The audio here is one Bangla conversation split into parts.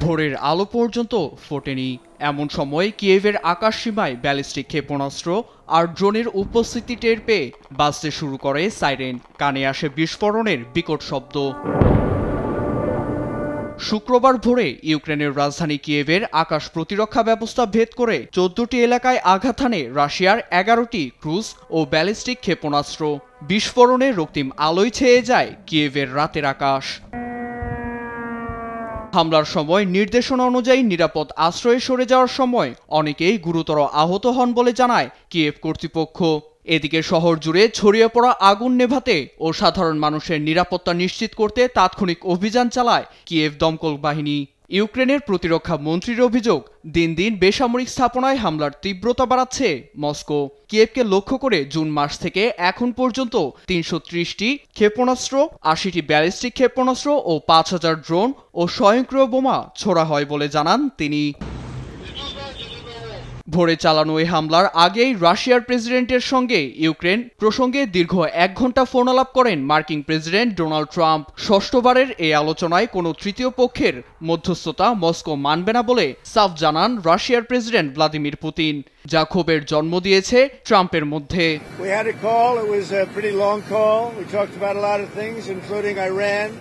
ভোরের আলো পর্যন্ত ফোটেনি। এমন সময় কিয়েভের আকাশসীমায় ব্যালিস্টিক ক্ষেপণাস্ত্র আর ড্রোনের উপস্থিতি টের পেয়ে বাজতে শুরু করে সাইরেন। কানে আসে বিস্ফোরণের বিকট শব্দ। শুক্রবার ভোরে ইউক্রেনের রাজধানী কিয়েভের আকাশ প্রতিরক্ষা ব্যবস্থা ভেদ করে 14টি এলাকায় আঘাত হানে রাশিয়ার 11টি ক্রুজ ও ব্যালিস্টিক ক্ষেপণাস্ত্র। বিস্ফোরণে রক্তিম আলোয় ছেয়ে যায় কিয়েভের রাতের আকাশ। হামলার সময় নির্দেশনা অনুযায়ী নিরাপদ আশ্রয়ে সরে যাওয়ার সময় অনেকেই গুরুতর আহত হন বলে জানায় কিয়েভ কর্তৃপক্ষ। এদিকে শহর জুড়ে ছড়িয়ে পড়া আগুন নেভাতে ও সাধারণ মানুষের নিরাপত্তা নিশ্চিত করতে তাৎক্ষণিক অভিযান চালায় কিয়েভ দমকল বাহিনী। ইউক্রেনের প্রতিরক্ষা মন্ত্রীর অভিযোগ, দিন দিন বেসামরিক স্থাপনায় হামলার তীব্রতা বাড়াচ্ছে মস্কো। কিয়েভকে লক্ষ্য করে জুন মাস থেকে এখন পর্যন্ত 330টি ক্ষেপণাস্ত্র, 80টি ব্যালিস্টিক ক্ষেপণাস্ত্র ও 5000 ড্রোন ও স্বয়ংক্রিয় বোমা ছোড়া হয় বলে জানান তিনি। ভোরে চালানো এই হামলার আগেই রাশিয়ার প্রেসিডেন্টের সঙ্গে ইউক্রেন প্রসঙ্গে দীর্ঘ 1 ঘণ্টা ফোনালাপ করেন মার্কিন প্রেসিডেন্ট ডোনাল্ড ট্রাম্প। ষষ্ঠবারের এই আলোচনায় কোনো তৃতীয় পক্ষের মধ্যস্থতা মস্কো মানবে না বলে সাফ জানান রাশিয়ার প্রেসিডেন্ট ভ্লাদিমির পুতিন, যা ক্ষোভের জন্ম দিয়েছে ট্রাম্পের মধ্যে।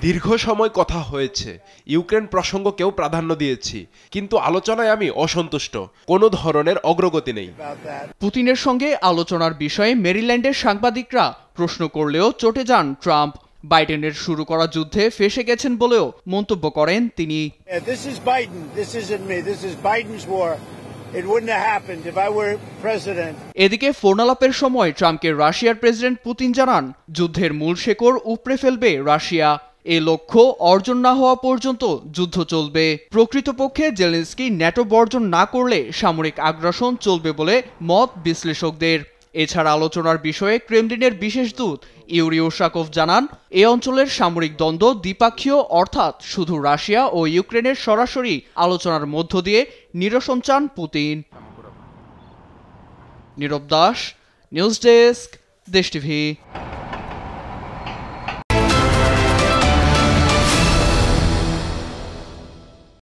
দীর্ঘ সময় কথা হয়েছে, ইউক্রেন প্রসঙ্গকেও প্রাধান্য দিয়েছি, কিন্তু আলোচনায় আমি অসন্তুষ্ট, কোনো ধরনের অগ্রগতি নেই। পুতিনের সঙ্গে আলোচনার বিষয়ে মেরিল্যান্ডের সাংবাদিকরা প্রশ্ন করলেও চটে যান ট্রাম্প। বাইডেনের শুরু করা যুদ্ধে ফেঁসে গেছেন বলেও মন্তব্য করেন তিনি। এদিকে ফোনালাপের সময় ট্রাম্পকে রাশিয়ার প্রেসিডেন্ট পুতিন জানান, যুদ্ধের মূল শেকড় উপড়ে ফেলবে রাশিয়া। এই লক্ষ্য অর্জন না হওয়া পর্যন্ত যুদ্ধ চলবে। প্রকৃতপক্ষে জেলেনস্কি ন্যাটো বর্জন না করলে সামরিক আগ্রাসন চলবে বলে মত বিশ্লেষকদের। এছাড়া আলোচনার বিষয়ে ক্রেমলিনের বিশেষ দূত ইউরি উশাকোভ জানান, এ অঞ্চলের সামরিক দ্বন্দ্ব দ্বিপাক্ষীয়, অর্থাৎ শুধু রাশিয়া ও ইউক্রেনের সরাসরি আলোচনার মধ্য দিয়ে নিরসন চান পুতিন। নীরব দাস, নিউজ ডেস্ক, দেশ টিভি।